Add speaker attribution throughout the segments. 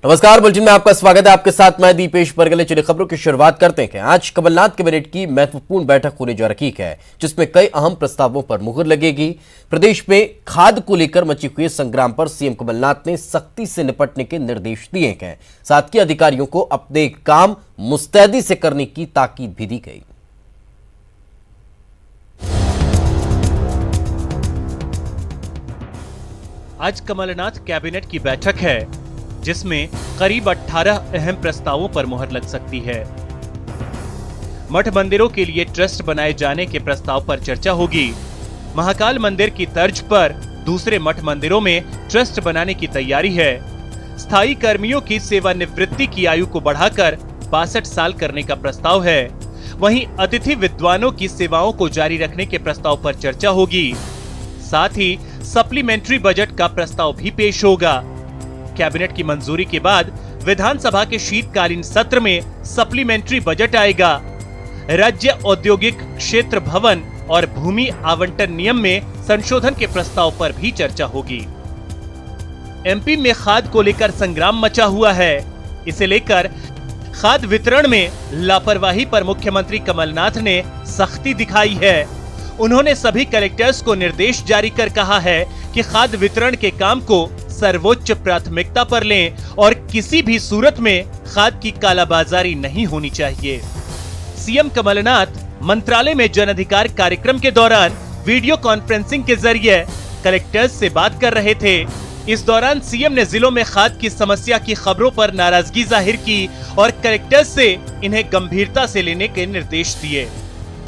Speaker 1: नमस्कार, बुलेटिन में आपका स्वागत है। आपके साथ मैं दीपेश परगले। चलिए खबरों की शुरुआत करते हैं। आज कमलनाथ कैबिनेट की महत्वपूर्ण बैठक होने जा रही है, जिसमें कई अहम प्रस्तावों पर मुहर लगेगी। प्रदेश में खाद को लेकर मची हुई संग्राम पर सीएम कमलनाथ ने सख्ती से निपटने के निर्देश दिए हैं। साथ ही अधिकारियों को अपने काम मुस्तैदी से करने की ताकीद भी दी गई।
Speaker 2: आज कमलनाथ कैबिनेट की बैठक है, जिसमें करीब 18 अहम प्रस्तावों पर मुहर लग सकती है। मठ मंदिरों के लिए ट्रस्ट बनाए जाने के प्रस्ताव पर चर्चा होगी। महाकाल मंदिर की तर्ज पर दूसरे मठ मंदिरों में ट्रस्ट बनाने की तैयारी है। स्थायी कर्मियों की सेवानिवृत्ति की आयु को बढ़ाकर 62 साल करने का प्रस्ताव है। वहीं अतिथि विद्वानों की सेवाओं को जारी रखने के प्रस्ताव पर चर्चा होगी। साथ ही सप्लीमेंट्री बजट का प्रस्ताव भी पेश होगा। कैबिनेट की मंजूरी के बाद विधानसभा के शीतकालीन सत्र में सप्लीमेंट्री बजट आएगा। राज्य औद्योगिक क्षेत्र भवन और भूमि आवंटन नियम में संशोधन के प्रस्ताव पर भी चर्चा होगी। एमपी में खाद को लेकर संग्राम मचा हुआ है। इसे लेकर खाद वितरण में लापरवाही पर मुख्यमंत्री कमलनाथ ने सख्ती दिखाई है। उन्होंने सभी कलेक्टर्स को निर्देश जारी कर कहा है कि खाद वितरण के काम को सर्वोच्च प्राथमिकता पर लें और किसी भी सूरत में खाद की कालाबाजारी नहीं होनी चाहिए। सीएम कमलनाथ मंत्रालय में जन अधिकार कार्यक्रम के दौरान वीडियो कॉन्फ्रेंसिंग के जरिए कलेक्टर्स से बात कर रहे थे। इस दौरान सीएम ने जिलों में खाद की समस्या की खबरों पर नाराजगी जाहिर की और कलेक्टर्स से इन्हें गंभीरता से लेने के निर्देश दिए।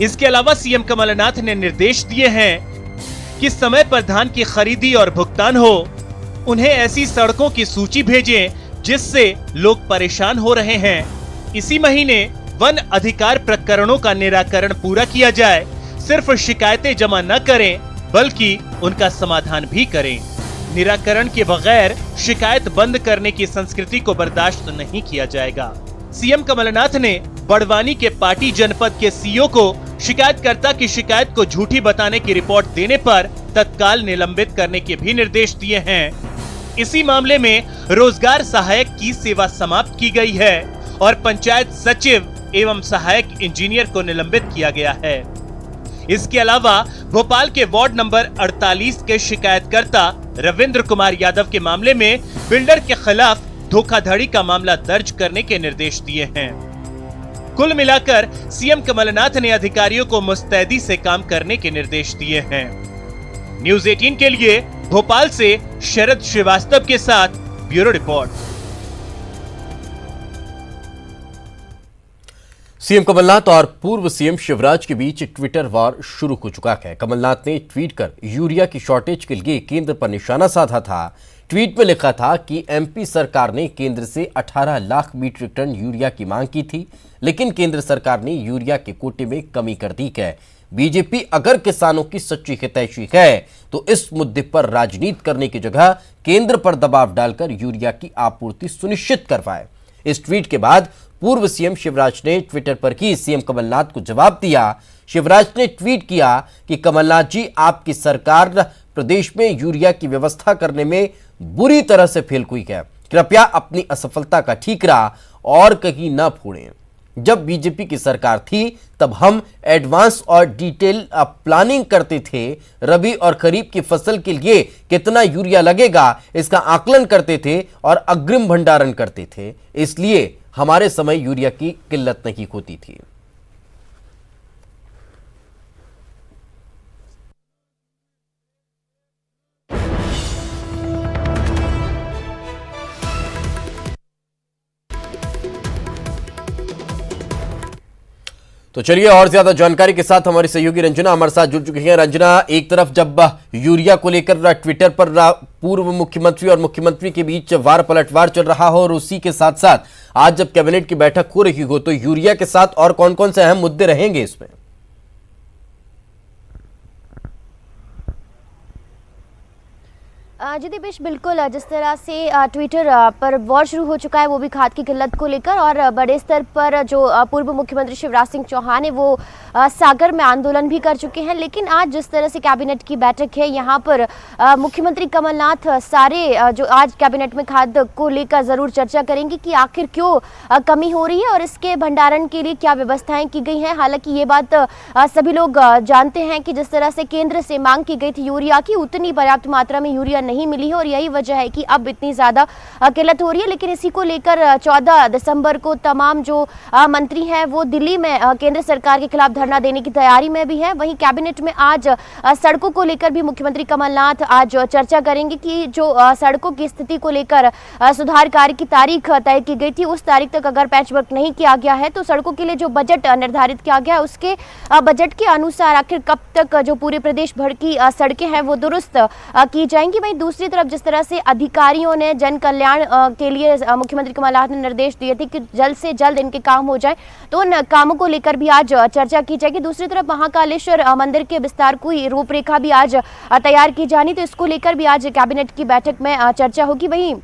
Speaker 2: इसके अलावा सीएम कमलनाथ ने निर्देश दिए हैं कि समय पर धान की खरीदी और भुगतान हो। उन्हें ऐसी सड़कों की सूची भेजें जिससे लोग परेशान हो रहे हैं। इसी महीने वन अधिकार प्रकरणों का निराकरण पूरा किया जाए। सिर्फ शिकायतें जमा न करें बल्कि उनका समाधान भी करें। निराकरण के बगैर शिकायत बंद करने की संस्कृति को बर्दाश्त नहीं किया जाएगा। सीएम कमलनाथ ने बड़वानी के पाटी जनपद के सीईओ को शिकायतकर्ता की शिकायत को झूठी बताने की रिपोर्ट देने पर तत्काल निलंबित करने के भी निर्देश दिए हैं। इसी मामले में रोजगार सहायक की सेवा समाप्त की गई है और पंचायत सचिव एवं सहायक इंजीनियर को निलंबित किया गया है। इसके अलावा भोपाल के वार्ड नंबर 48 के शिकायतकर्ता रविंद्र कुमार यादव के मामले में बिल्डर के खिलाफ धोखाधड़ी का मामला दर्ज करने के निर्देश दिए हैं। कुल मिलाकर सीएम कमलनाथ ने अधिकारियों को मुस्तैदी से काम करने के निर्देश दिए हैं। न्यूज़ 18 के लिए भोपाल से शरद श्रीवास्तव के साथ ब्यूरो रिपोर्ट।
Speaker 1: सीएम कमलनाथ और पूर्व सीएम शिवराज के बीच ट्विटर वॉर शुरू हो चुका है। कमलनाथ ने ट्वीट कर यूरिया की शॉर्टेज के लिए केंद्र पर निशाना साधा था। ट्वीट में लिखा था कि एमपी सरकार ने केंद्र से 18 लाख मीट्रिक टन यूरिया की मांग की थी, लेकिन केंद्र सरकार ने यूरिया के कोटे में कमी कर दी है। बीजेपी अगर किसानों की सच्ची हितैषी है तो इस मुद्दे पर राजनीति करने की जगह केंद्र पर दबाव डालकर यूरिया की आपूर्ति सुनिश्चित करवाए। इस ट्वीट के बाद पूर्व सीएम शिवराज ने ट्विटर पर ही सीएम कमलनाथ को जवाब दिया। शिवराज ने ट्वीट किया कि कमलनाथ जी, आपकी सरकार प्रदेश में यूरिया की व्यवस्था करने में बुरी तरह से फेल हुई है। कृपया अपनी असफलता का ठीकरा और कहीं न फोड़ें। जब बीजेपी की सरकार थी तब हम एडवांस और डिटेल प्लानिंग करते थे। रबी और खरीफ की फसल के लिए कितना यूरिया लगेगा इसका आकलन करते थे और अग्रिम भंडारण करते थे। इसलिए हमारे समय यूरिया की किल्लत नहीं होती थी। तो चलिए और ज्यादा जानकारी के साथ हमारी सहयोगी रंजना हमारे साथ जुड़ चुकी हैं। रंजना, एक तरफ जब यूरिया को लेकर ट्विटर पर पूर्व मुख्यमंत्री और मुख्यमंत्री के बीच वार पलटवार चल रहा हो और उसी के साथ साथ आज जब कैबिनेट की बैठक हो रही हो तो यूरिया के साथ और कौन कौन से अहम मुद्दे रहेंगे इसमें?
Speaker 3: जी दीपेश, बिल्कुल जिस तरह से ट्विटर पर वॉर शुरू हो चुका है वो भी खाद की किल्लत को लेकर, और बड़े स्तर पर जो पूर्व मुख्यमंत्री शिवराज सिंह चौहान है वो सागर में आंदोलन भी कर चुके हैं। लेकिन आज जिस तरह से कैबिनेट की बैठक है, यहाँ पर मुख्यमंत्री कमलनाथ सारे जो आज कैबिनेट में खाद को लेकर ज़रूर चर्चा करेंगे कि आखिर क्यों कमी हो रही है और इसके भंडारण के लिए क्या व्यवस्थाएं की गई हैं। हालांकि ये बात सभी लोग जानते हैं कि जिस तरह से केंद्र से मांग की गई थी यूरिया की, उतनी पर्याप्त मात्रा में यूरिया नहीं मिली है और यही वजह है कि अब इतनी ज्यादा किल्लत हो रही है। लेकिन इसी को लेकर 14 दिसंबर को तमाम जो मंत्री हैं वो दिल्ली में केंद्र सरकार के खिलाफ धरना देने की तैयारी में भी है। वहीं कैबिनेट में आज सड़कों को लेकर भी मुख्यमंत्री कमलनाथ आज चर्चा करेंगे कि जो सड़कों की स्थिति को लेकर सुधार कार्य की तारीख तय की गई थी, उस तारीख तक अगर पैचवर्क नहीं किया गया है तो सड़कों के लिए जो बजट निर्धारित किया गया है उसके बजट के अनुसार आखिर कब तक जो पूरे प्रदेश भर की सड़कें हैं वो दुरुस्त की जाएंगी। वहीं दूसरी तरफ जिस तरह से अधिकारियों ने जन कल्याण के लिए मुख्यमंत्री कमलनाथ ने निर्देश दिए थे कि जल्द से जल्द इनके काम हो जाए, तो उन कामों को लेकर भी आज चर्चा की जाएगी। दूसरी तरफ महाकालेश्वर मंदिर के विस्तार की रूपरेखा भी आज तैयार की जानी, तो इसको लेकर भी आज कैबिनेट की बैठक में चर्चा होगी। वहीं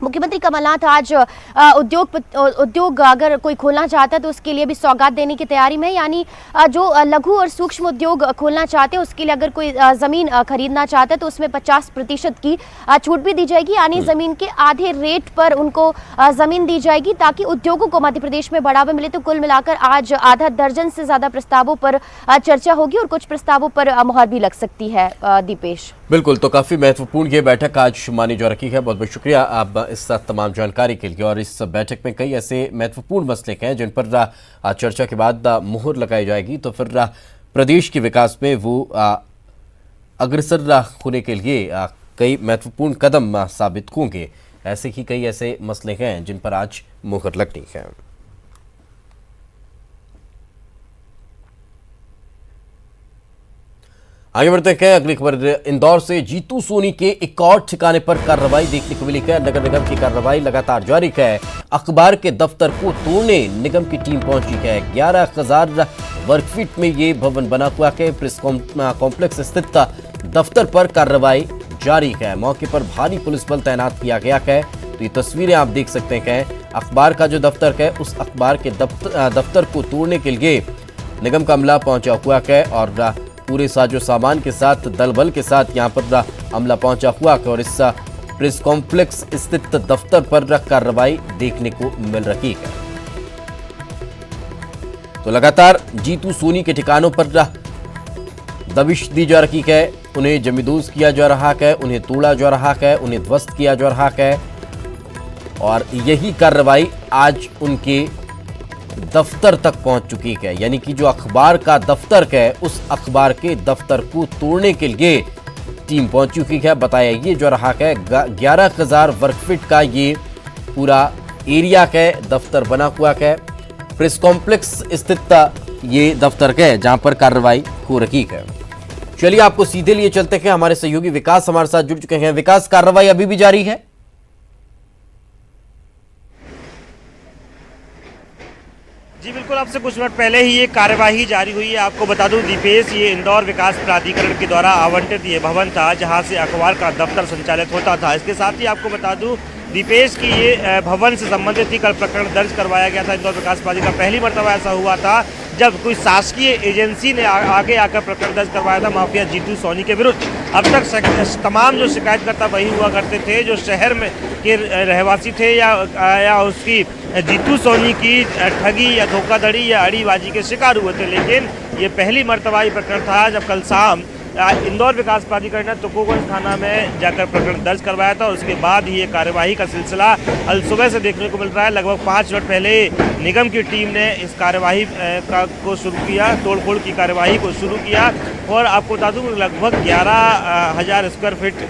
Speaker 3: मुख्यमंत्री कमलनाथ आज उद्योग अगर कोई खोलना चाहता है तो उसके लिए भी सौगात देने की तैयारी में, यानी जो लघु और सूक्ष्म उद्योग खोलना चाहते हैं उसके लिए अगर कोई ज़मीन खरीदना चाहता है तो उसमें 50% की छूट भी दी जाएगी, यानी ज़मीन के आधे रेट पर उनको ज़मीन दी जाएगी ताकि उद्योगों को मध्य प्रदेश में बढ़ावा मिले। तो कुल मिलाकर आज आधा दर्जन से ज़्यादा प्रस्तावों पर चर्चा होगी और कुछ प्रस्तावों पर मुहर भी लग सकती है। दीपेश, बिल्कुल,
Speaker 1: तो काफ़ी महत्वपूर्ण ये बैठक आज मानी जा रही है। बहुत बहुत शुक्रिया आप इस तमाम जानकारी के लिए। और इस बैठक में कई ऐसे महत्वपूर्ण मसले हैं जिन पर चर्चा के बाद मुहर लगाई जाएगी, तो फिर प्रदेश के विकास में वो अग्रसर होने के लिए कई महत्वपूर्ण कदम साबित होंगे। ऐसे ही कई ऐसे मसले हैं जिन पर आज मुहर लगनी है। आगे बढ़ते हैं अगली खबर। इंदौर से जीतू सोनी के एक और ठिकाने पर कार्रवाई देखने को मिली है। नगर निगम की कार्रवाई लगातार जारी है। अखबार के दफ्तर को तोड़ने निगम की टीम पहुंची है। 11,000 वर्ग फीट में ये भवन बना हुआ है। प्रेस कॉम्प्लेक्स स्थित दफ्तर पर कार्रवाई जारी है। मौके पर भारी पुलिस बल तैनात किया गया है। तो ये तस्वीरें आप देख सकते हैं। अखबार का जो दफ्तर है उस अखबार के दफ्तर को तोड़ने के लिए निगम का अमला पहुंचा हुआ है और पूरे साजो सामान के साथ दल बल के साथ यहां पर अमला पहुंचा हुआ है और इस प्रेस कॉम्प्लेक्स स्थित दफ्तर पर कार्रवाई देखने को मिल रही है। तो लगातार जीतू सोनी के ठिकानों पर दबिश दी जा रही है। उन्हें जमींदोज किया जा रहा है, उन्हें तोड़ा जा रहा है, उन्हें ध्वस्त किया जा रहा है और यही कार्रवाई आज उनके दफ्तर तक पहुंच चुकी है। यानी कि जो अखबार का दफ्तर है उस अखबार के दफ्तर को तोड़ने के लिए टीम पहुंच चुकी है। बताया ये जो रहा है 11,000 वर्ग फीट का ये पूरा एरिया है, दफ्तर बना हुआ है। प्रेस कॉम्प्लेक्स स्थित ये दफ्तर है जहां पर कार्रवाई हो रही है। चलिए आपको सीधे लिए चलते हैं। हमारे सहयोगी विकास हमारे साथ जुड़ चुके हैं। विकास, कार्रवाई अभी भी जारी है?
Speaker 4: जी बिल्कुल, आपसे कुछ मिनट पहले ही ये कार्यवाही जारी हुई है। आपको बता दूं दीपेश, ये इंदौर विकास प्राधिकरण के द्वारा आवंटित ये भवन था जहां से अखबार का दफ्तर संचालित होता था। इसके साथ ही आपको बता दूं दीपेश की ये भवन से संबंधित ही कल प्रकरण दर्ज करवाया गया था इंदौर विकास प्राधिकरण। पहली मरतबा ऐसा हुआ था जब कोई शासकीय एजेंसी ने आगे आकर प्रकरण दर्ज करवाया था माफिया जीतू सोनी के विरुद्ध। अब तक तमाम जो शिकायतकर्ता वही हुआ करते थे जो शहर में के रहवासी थे या उसकी जीतू सोनी की ठगी या धोखाधड़ी या अड़ीबाजी के शिकार हुए थे। लेकिन ये पहली मरतबा ये प्रकरण था जब कल शाम इंदौर विकास प्राधिकरण ने तुकोगंज थाना में जाकर प्रकरण दर्ज करवाया था और उसके बाद ही ये कार्यवाही का सिलसिला कल सुबह से देखने को मिल रहा है। लगभग 5 मिनट पहले निगम की टीम ने इस कार्यवाही को शुरू किया, तोड़फोड़ की कार्यवाही को शुरू किया और आपको बता दूं लगभग 11,000 स्क्वायर फीट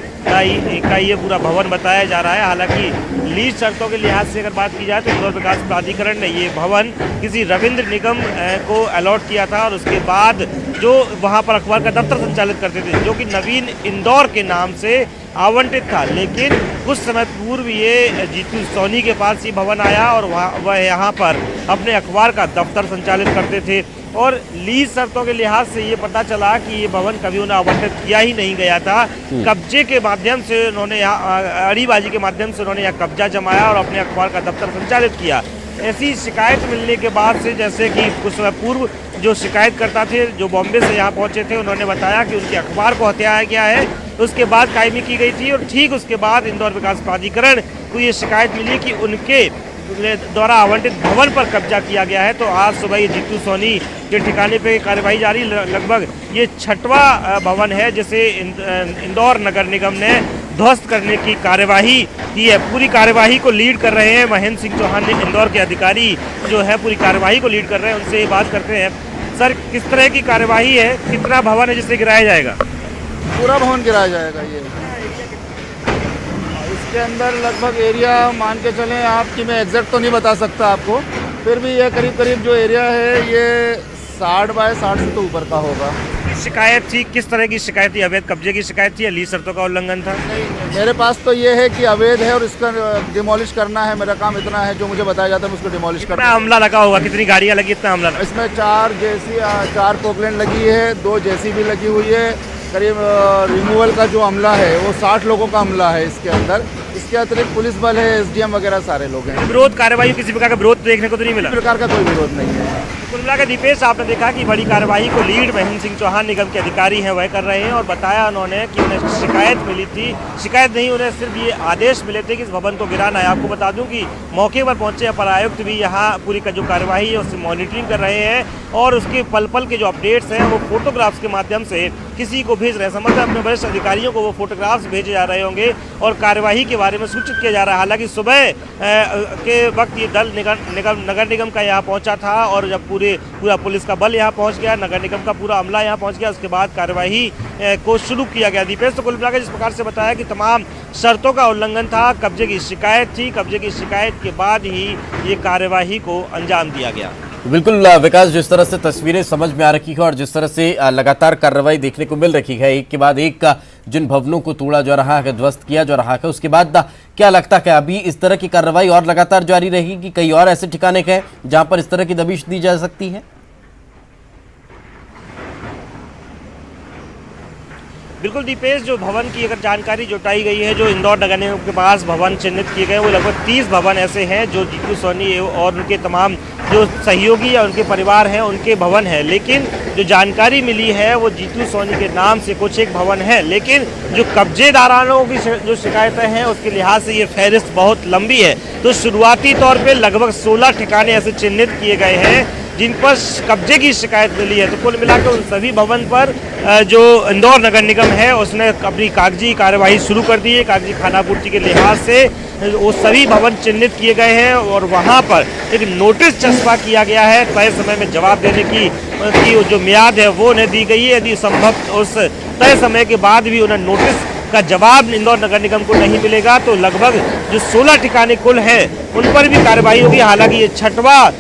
Speaker 4: का ये पूरा भवन बताया जा रहा है। हालांकि लीज शर्तों के लिहाज से अगर बात की जाए तो इंदौर विकास प्राधिकरण ने ये भवन किसी रविंद्र निगम को अलॉट किया था और उसके बाद जो वहाँ पर अखबार का दफ्तर संचालित करते थे जो कि नवीन इंदौर के नाम से आवंटित था। लेकिन कुछ समय पूर्व ये जीतू सोनी के पास ये भवन आया और वह यहाँ पर अपने अखबार का दफ्तर संचालित करते थे। और लीज शर्तों के लिहाज से ये पता चला कि ये भवन कभी उन्हें आवंटित किया ही नहीं गया था। कब्जे के माध्यम से उन्होंने यहाँ अड़ीबाजी के माध्यम से उन्होंने यहाँ कब्जा जमाया और अपने अखबार का दफ्तर संचालित किया। ऐसी शिकायत मिलने के बाद से, जैसे कि कुछ समय पूर्व जो शिकायतकर्ता थे जो बॉम्बे से यहाँ पहुँचे थे, उन्होंने बताया कि उनके अखबार को हत्याया गया है। उसके बाद कायमी की गई थी और ठीक उसके बाद इंदौर विकास प्राधिकरण को ये शिकायत मिली कि उनके द्वारा आवंटित भवन पर कब्जा किया गया है। तो आज सुबह ये जीतू सोनी के ठिकाने पे कार्रवाई जारी। लगभग ये 6वां भवन है जिसे इंदौर नगर निगम ने ध्वस्त करने की कार्यवाही की है। पूरी कार्यवाही को लीड कर रहे हैं महेंद्र सिंह चौहान ने, इंदौर के अधिकारी जो है पूरी कार्यवाही को लीड कर रहे हैं। उनसे ये बात करते हैं। सर, किस तरह की कार्यवाही है, कितना भवन है जिसे गिराया जाएगा?
Speaker 5: पूरा भवन गिराया जाएगा। ये इसके अंदर लगभग एरिया मान के चलें आप कि मैं एग्जैक्ट तो नहीं बता सकता आपको, फिर भी ये करीब करीब जो एरिया है ये 60 बाय 60 से तो ऊपर का होगा।
Speaker 4: शिकायत थी, किस तरह की शिकायत थी? अवैध कब्जे की शिकायत थी या लीज शर्तों का उल्लंघन था?
Speaker 5: मेरे पास तो ये है कि अवैध है और इसका डिमोलिश करना है। मेरा काम इतना है, जो मुझे बताया जाता है उसको डिमोलिश करना।
Speaker 4: कितना अमला लगा होगा, कितनी गाड़ियाँ लगी, इतना अमला लगा?
Speaker 5: इसमें 4 पोकलैंड लगी है, 2 जेसीबी लगी हुई है। करीब रिमूवल का जो अमला है वो 60 लोगों का अमला है इसके अंदर। इसके अतिरिक्त पुलिस बल है, एसडीएम वगैरह सारे लोग हैं।
Speaker 4: विरोध कार्रवाई, किसी प्रकार का विरोध देखने को तो नहीं मिला?
Speaker 5: किसी प्रकार का कोई विरोध नहीं है।
Speaker 4: कुल मिलाकर दीपेश, आपने देखा कि बड़ी कार्यवाही को लीड महेंद्र सिंह चौहान निगम के अधिकारी हैं वह कर रहे हैं और बताया उन्होंने कि उन्हें शिकायत मिली थी। शिकायत नहीं, उन्हें सिर्फ ये आदेश मिले थे कि इस भवन को गिराना है। आपको बता दूं कि मौके पर पहुंचे अपर आयुक्त भी यहाँ पूरी का जो कार्यवाही है उससे मॉनिटरिंग कर रहे हैं और उसके पल पल के जो अपडेट्स हैं वो फोटोग्राफ्स के माध्यम से किसी को भेज रहे हैं। समझ अपने वरिष्ठ अधिकारियों को वो फोटोग्राफ्स भेजे जा रहे होंगे और कार्यवाही के बारे में सूचित किया जा रहा है। हालांकि सुबह के वक्त ये दल नगर निगम का यहाँ पहुंचा था और जब पूरा पुलिस का बल यहाँ पहुंच गया, नगर निगम का पूरा अमला यहाँ पहुंच गया, उसके बाद कार्यवाही को शुरू किया गया। दीपेश, तो कुल मिलाकर जिस प्रकार से बताया कि तमाम शर्तों का उल्लंघन था, कब्जे की शिकायत थी, कब्जे की शिकायत के बाद ही ये कार्यवाही को अंजाम दिया गया।
Speaker 1: बिल्कुल विकास, जिस तरह से तस्वीरें समझ में आ रही है और जिस तरह से लगातार कार्रवाई देखने को मिल रही है, एक के बाद एक जिन भवनों को तोड़ा जा रहा है, ध्वस्त किया जा रहा है, उसके बाद क्या लगता है अभी इस तरह की कार्रवाई और लगातार जारी रहेगी कि कई और ऐसे ठिकाने हैं जहां पर इस तरह की दबिश दी जा सकती है?
Speaker 4: बिल्कुल दीपेश, जो भवन की अगर जानकारी जुटाई गई है, जो इंदौर नगर निगम के पास भवन चिन्हित किए गए, वो लगभग 30 भवन ऐसे हैं जो जीतू सोनी और उनके तमाम जो सहयोगी या उनके परिवार हैं उनके भवन हैं। लेकिन जो जानकारी मिली है वो जीतू सोनी के नाम से कुछ एक भवन है, लेकिन जो कब्जेदारों की जो शिकायतें हैं उसके लिहाज से ये फहरिस्त बहुत लंबी है। तो शुरुआती तौर पर लगभग 16 ठिकाने ऐसे चिन्हित किए गए हैं जिन पर कब्जे की शिकायत मिली है। तो कुल मिलाकर उन सभी भवन पर जो इंदौर नगर निगम है उसने अपनी कागजी कार्यवाही शुरू कर दी है। कागजी खानापूर्ति के लिहाज से वो सभी भवन चिन्हित किए गए हैं और वहां पर एक नोटिस चस्पा किया गया है। तय समय में जवाब देने की जो मियाद है वो उन्हें दी गई है। यदि संभव उस तय समय के बाद भी उन्हें नोटिस का जवाब इंदौर नगर निगम को नहीं मिलेगा तो लगभग जो 16 ठिकाने कुल हैं उन पर भी कार्रवाई होगी। हालांकि ये 6वां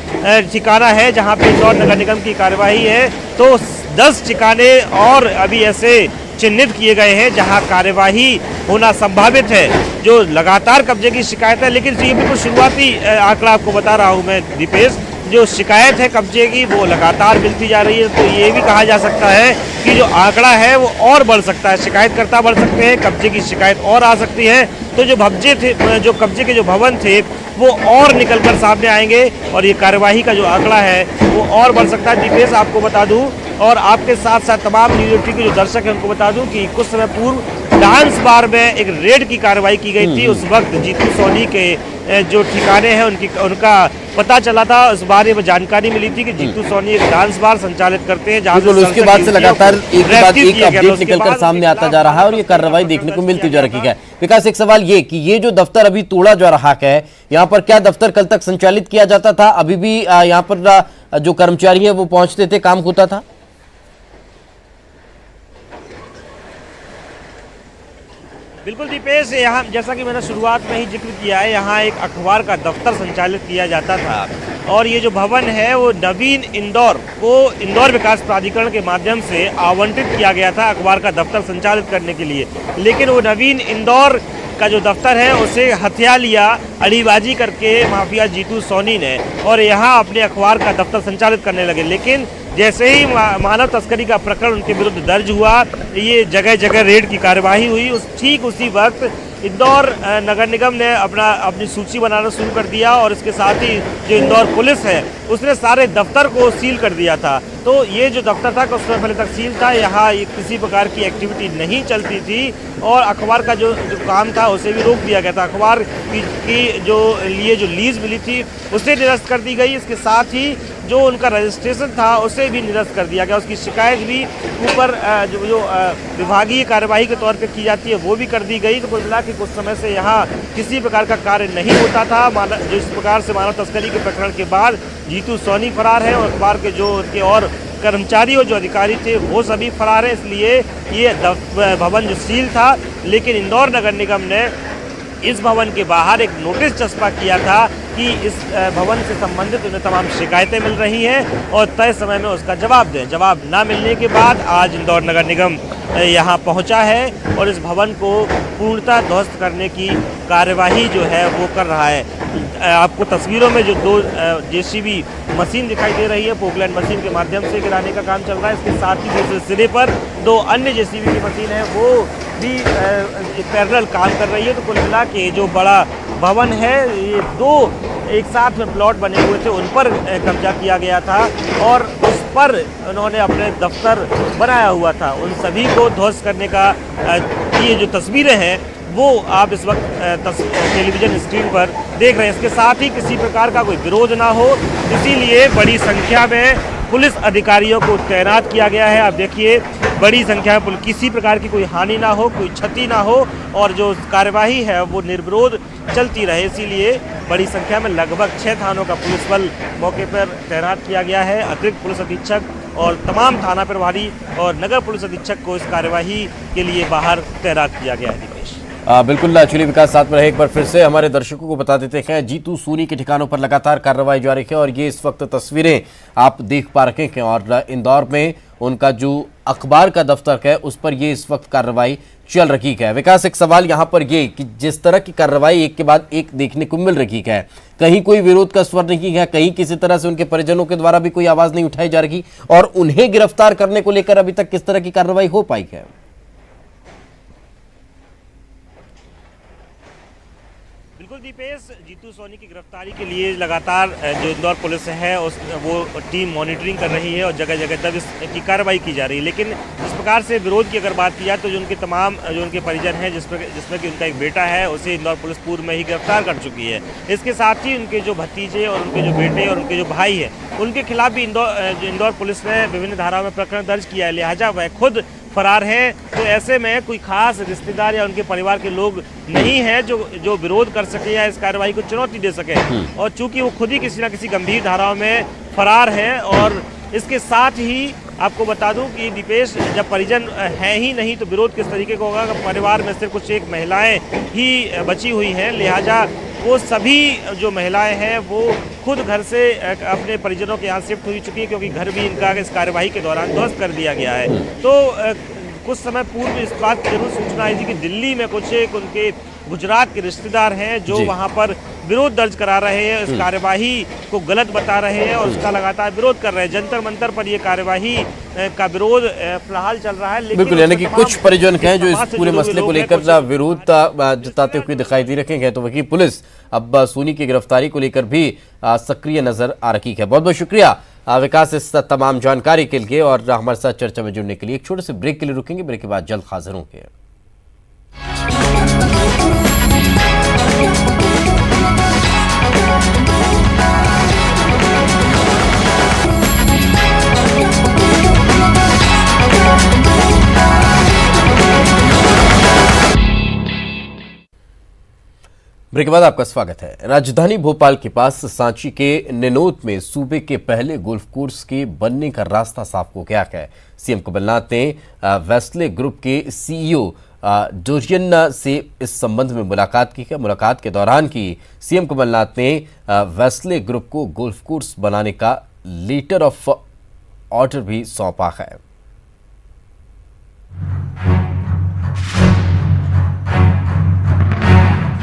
Speaker 4: ठिकाना है जहां पे इंदौर नगर निगम की कार्रवाई है, तो 10 ठिकाने और अभी ऐसे चिन्हित किए गए हैं जहां कार्यवाही होना संभावित है। जो लगातार कब्जे की शिकायत है, लेकिन ये बिल्कुल शुरुआती आंकड़ा आपको बता रहा हूं मैं दीपेश, जो शिकायत है कब्जे की वो लगातार मिलती जा रही है। तो ये भी कहा जा सकता है कि जो आंकड़ा है वो और बढ़ सकता है, शिकायतकर्ता बढ़ सकते हैं, कब्जे की शिकायत और आ सकती है। तो जो कब्जे के जो भवन थे वो और निकलकर सामने आएंगे और ये कार्यवाही का जो आंकड़ा है वो और बढ़ सकता है। दीपेश, आपको बता दूं और आपके साथ साथ तमाम न्यूज़ 18 के जो दर्शक हैं उनको बता दूं कि कुछ समय पूर्व डांस बार में एक रेड की कार्रवाई की गई थी। उस वक्त जीतू सोनी के जो ठिकाने हैं उनका पता चला था। इस बारे में जानकारी मिली थी कि जीतू सोनी एक डांस बार संचालित करते हैं जहां
Speaker 1: उसके बाद से लगातार एक के बाद एक अपडेट निकलकर सामने आता जा रहा है और ये कार्रवाई देखने को मिलती जा रही है। विकास, एक सवाल ये कि ये जो दफ्तर अभी तोड़ा जा रहा है, यहाँ पर क्या दफ्तर कल तक संचालित किया जाता था? अभी भी यहाँ पर जो कर्मचारी है वो पहुंचते थे, काम होता था?
Speaker 4: बिल्कुल दीपेश, यहाँ जैसा कि मैंने शुरुआत में ही जिक्र किया है, यहाँ एक अखबार का दफ्तर संचालित किया जाता था और ये जो भवन है वो नवीन इंदौर को इंदौर विकास प्राधिकरण के माध्यम से आवंटित किया गया था अखबार का दफ्तर संचालित करने के लिए। लेकिन वो नवीन इंदौर का जो दफ्तर है उसे हथिया लिया अड़ीबाजी करके माफिया जीतू सोनी ने और यहाँ अपने अखबार का दफ्तर संचालित करने लगे। लेकिन जैसे ही मानव तस्करी का प्रकरण उनके विरुद्ध दर्ज हुआ, ये जगह जगह रेड की कार्यवाही हुई, ठीक उसी वक्त इंदौर नगर निगम ने अपनी सूची बनाना शुरू कर दिया और इसके साथ ही जो इंदौर पुलिस है उसने सारे दफ्तर को सील कर दिया था। तो ये जो दफ्तर था कुछ समय पहले तक सील था, यहाँ किसी प्रकार की एक्टिविटी नहीं चलती थी और अखबार का जो काम था उसे भी रोक दिया गया था। अखबार की जो लीज मिली थी उसे निरस्त कर दी गई। इसके साथ ही जो उनका रजिस्ट्रेशन था उसे भी निरस्त कर दिया गया। उसकी शिकायत भी ऊपर जो विभागीय कार्यवाही के तौर पे की जाती है वो भी कर दी गई। तो कुल मिला के कुछ समय से यहाँ किसी प्रकार का कार्य नहीं होता था। जो इस प्रकार से मानव तस्करी के प्रकरण के बाद जीतू सोनी फरार है और अखबार के जो उनके और कर्मचारी और जो अधिकारी थे वो सभी फरार हैं, इसलिए ये भवन जो सील था। लेकिन इंदौर नगर निगम ने इस भवन के बाहर एक नोटिस चस्पा किया था कि इस भवन से संबंधित उन्हें तमाम शिकायतें मिल रही हैं और तय समय में उसका जवाब दें। जवाब ना मिलने के बाद आज इंदौर नगर निगम यहाँ पहुँचा है और इस भवन को पूर्णतः ध्वस्त करने की कार्यवाही जो है वो कर रहा है। आपको तस्वीरों में जो 2 जेसीबी मशीन दिखाई दे रही है, पोकलैंड मशीन के माध्यम से गिराने का काम चल रहा है। इसके साथ ही दूसरे सिरे पर 2 अन्य जेसीबी की मशीन है वो भी पैरेलल काम कर रही है। तो कुल मिला के जो बड़ा भवन है, ये 2 एक साथ में प्लॉट बने हुए थे उन पर कब्जा किया गया था और उस पर उन्होंने अपने दफ्तर बनाया हुआ था। उन सभी को ध्वस्त करने का ये जो तस्वीरें हैं वो आप इस वक्त टेलीविज़न स्क्रीन पर देख रहे हैं। इसके साथ ही किसी प्रकार का कोई विरोध ना हो, इसीलिए बड़ी संख्या में पुलिस अधिकारियों को तैनात किया गया है। आप देखिए बड़ी संख्या में किसी प्रकार की कोई हानि ना हो, कोई क्षति ना हो और जो कार्यवाही है वो निर्विरोध चलती रहे, इसीलिए बड़ी संख्या में लगभग 6 थानों का पुलिस बल मौके पर तैनात किया गया है। अतिरिक्त पुलिस अधीक्षक और तमाम थाना प्रभारी और नगर पुलिस अधीक्षक को इस कार्यवाही के लिए बाहर तैनात किया गया है। दिपेश
Speaker 1: बिल्कुल, चलिए विकास साथ में रहे। एक बार फिर से हमारे दर्शकों को बता देते हैं, जीतू सोनी के ठिकानों पर लगातार कार्रवाई जारी है और ये इस वक्त तस्वीरें आप देख पा रहे हैं और इंदौर में उनका जो अखबार का दफ्तर है उस पर ये इस वक्त कार्रवाई चल रही है। विकास, एक सवाल यहाँ पर ये कि जिस तरह की कार्रवाई एक के बाद एक देखने को मिल रही है, कहीं कोई विरोध का स्वर नहीं है, कहीं किसी तरह से उनके परिजनों के द्वारा भी कोई आवाज नहीं उठाई जा रही और उन्हें गिरफ्तार करने को लेकर अभी तक किस तरह की कार्रवाई हो पाई है?
Speaker 4: बिल्कुल दीपेश, जीतू सोनी की गिरफ्तारी के लिए लगातार जो इंदौर पुलिस है वो टीम मॉनिटरिंग कर रही है और जगह जगह तक इसकी कार्रवाई की जा रही है। लेकिन इस प्रकार से विरोध की अगर बात की जाए तो जो उनके परिजन हैं जिसमें कि उनका एक बेटा है उसे इंदौर पुलिस पूर्व में ही गिरफ्तार कर चुकी है। इसके साथ ही उनके जो भतीजे और उनके जो बेटे और उनके जो भाई है उनके खिलाफ भी इंदौर पुलिस ने विभिन्न धाराओं में प्रकरण दर्ज किया है, लिहाजा वह खुद फरार हैं। तो ऐसे में कोई खास रिश्तेदार या उनके परिवार के लोग नहीं हैं जो विरोध कर सके या इस कार्रवाई को चुनौती दे सके और चूंकि वो खुद ही किसी न किसी गंभीर धाराओं में फरार हैं। और इसके साथ ही आपको बता दूं कि दीपेश, जब परिजन हैं ही नहीं तो विरोध किस तरीके का होगा। परिवार में सिर्फ कुछ एक महिलाएं ही बची हुई हैं, लिहाजा वो सभी जो महिलाएं हैं वो खुद घर से अपने परिजनों के यहाँ शिफ्ट हो चुकी है क्योंकि घर भी इनका इस कार्यवाही के दौरान ध्वस्त कर दिया गया है। तो कुछ समय पूर्व इस बात की जरूर सूचना आई थी कि दिल्ली में कुछ एक उनके गुजरात के रिश्तेदार हैं जो वहां पर विरोध दर्ज करा रहे हैं, इस कार्यवाही को गलत बता रहे हैं और उसका लगातार विरोद कर रहे हैं। जंतर मंतर पर ये कार्यवाही का विरोध फिलहाल चल रहा है।
Speaker 1: बिल्कुल, यानी कि कुछ परिजन हैं जो इस पूरे मसले को लेकर विरोध जताते हुए दिखाई दे रखे हैं। तो वही पुलिस अब सोनी की गिरफ्तारी को लेकर भी सक्रिय नजर आ रही है। बहुत बहुत शुक्रिया विकास इस तमाम जानकारी के लिए और हमारे साथ चर्चा में जुड़ने के लिए। एक छोटे से ब्रेक के लिए रुकेंगे, ब्रेक के बाद जल्द हाजिर होंगे। ब्रेक के बाद आपका स्वागत है। राजधानी भोपाल के पास सांची के निनोद में सूबे के पहले गोल्फ कोर्स के बनने का रास्ता साफ हो गया है। सीएम कमलनाथ ने वेस्ले ग्रुप के सीईओ डोरियन से इस संबंध में मुलाकात की है। मुलाकात के दौरान की सीएम कमलनाथ ने वेस्ले ग्रुप को गोल्फ कोर्स बनाने का लेटर ऑफ ऑर्डर भी सौंपा है।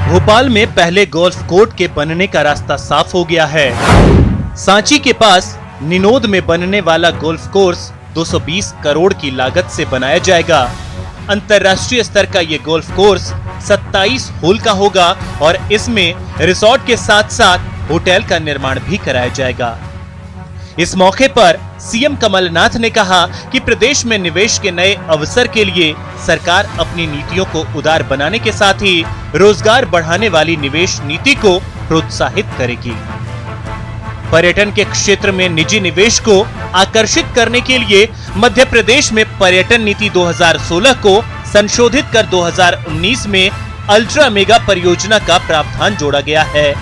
Speaker 2: भोपाल में पहले गोल्फ कोर्ट के बनने का रास्ता साफ हो गया है। सांची के पास निनोद में बनने वाला गोल्फ कोर्स 220 करोड़ की लागत से बनाया जाएगा। अंतर्राष्ट्रीय स्तर का ये गोल्फ कोर्स 27 होल का होगा और इसमें रिसोर्ट के साथ साथ होटल का निर्माण भी कराया जाएगा। इस मौके पर सीएम कमलनाथ ने कहा कि प्रदेश में निवेश के नए अवसर के लिए सरकार अपनी नीतियों को उदार बनाने के साथ ही रोजगार बढ़ाने वाली निवेश नीति को प्रोत्साहित करेगी। पर्यटन के क्षेत्र में निजी निवेश को आकर्षित करने के लिए मध्य प्रदेश में पर्यटन नीति 2016 को संशोधित कर 2019 में अल्ट्रा मेगा परियोजना का प्रावधान जोड़ा गया है।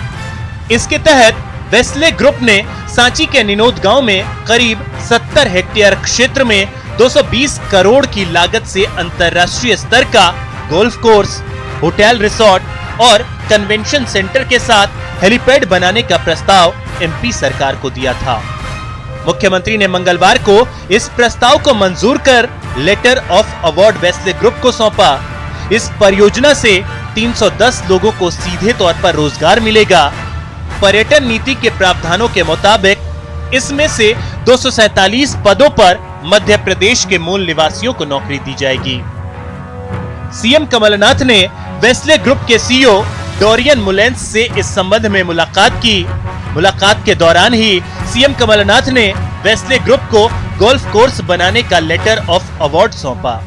Speaker 2: इसके तहत वेस्ले ग्रुप ने सांची के निनोद गांव में करीब 70 हेक्टेयर क्षेत्र में 220 करोड़ की लागत से अंतर्राष्ट्रीय स्तर का गोल्फ कोर्स, होटल, रिसोर्ट और कन्वेंशन सेंटर के साथ हेलीपैड बनाने का प्रस्ताव एमपी सरकार को दिया था। मुख्यमंत्री ने मंगलवार को इस प्रस्ताव को मंजूर कर letter of award Wesley group को सौंपा। इस परियोजना से 310 लोगों को सीधे तौर पर रोजगार मिलेगा। पर्यटन नीति के प्रावधानों के मुताबिक इसमें से 247 पदों पर मध्य प्रदेश के मूल निवासियों को नौकरी दी जाएगी। सीएम कमलनाथ ने वेस्ले ग्रुप के सीईओ डोरियन मुलेंस से इस संबंध में मुलाकात की। मुलाकात के दौरान ही सीएम कमलनाथ ने वेस्ले ग्रुप को गोल्फ कोर्स बनाने का लेटर ऑफ अवार्ड सौंपा।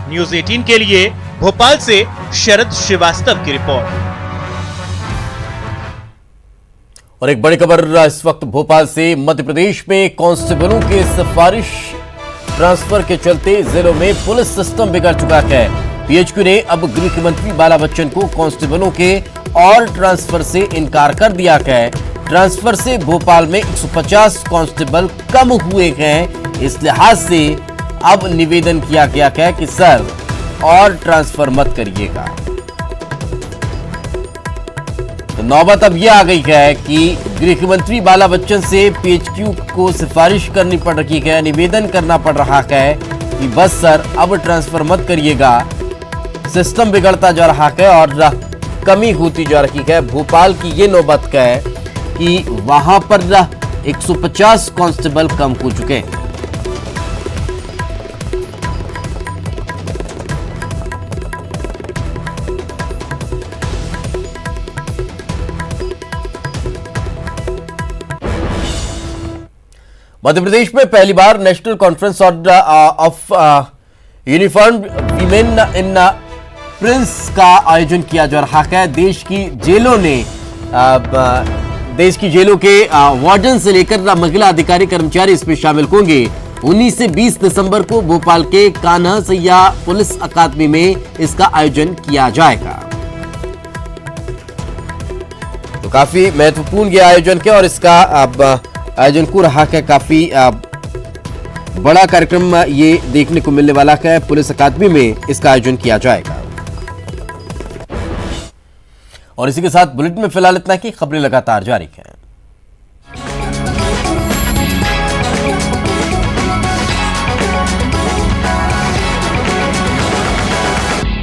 Speaker 2: न्यूज़ 18 के लिए भोपाल से शरद श्रीवास्तव की रिपोर्ट।
Speaker 1: और एक बड़ी खबर इस वक्त भोपाल से। मध्य प्रदेश में कांस्टेबलों के सिफारिश ट्रांसफर के चलते जिलों में पुलिस सिस्टम बिगड़ चुका है। पीएचक्यू ने अब गृह मंत्री बाला बच्चन को कांस्टेबलों के और ट्रांसफर से इनकार कर दिया है। ट्रांसफर से भोपाल में 150 कांस्टेबल कम हुए हैं। इस लिहाज से अब निवेदन किया गया है कि सर और ट्रांसफर मत करिएगा। तो नौबत अब यह आ गई है कि गृह मंत्री बाला बच्चन से पीएचक्यू को सिफारिश करनी पड़ रही है, निवेदन करना पड़ रहा है कि बस सर अब ट्रांसफर मत करिएगा। सिस्टम बिगड़ता जा रहा है और कमी होती जा रही है। भोपाल की ये नौबत है कि वहां पर 150 कांस्टेबल कम हो चुके हैं। मध्य प्रदेश में पहली बार national conference of uniform women in prince का आयोजन किया जा रहा है। देश की जेलों के वार्डन से लेकर महिला अधिकारी कर्मचारी इसमें शामिल होंगे। 19 से 20 दिसंबर को भोपाल के कान्हा सैया पुलिस अकादमी में इसका आयोजन किया जाएगा। तो काफी महत्वपूर्ण ये आयोजन है और इसका आयोजन को रहा है काफी बड़ा कार्यक्रम ये देखने को मिलने वाला है। पुलिस अकादमी में इसका आयोजन किया जाएगा। और इसी के साथ बुलेटिन में फिलहाल इतना ही। खबरें लगातार जारी हैं।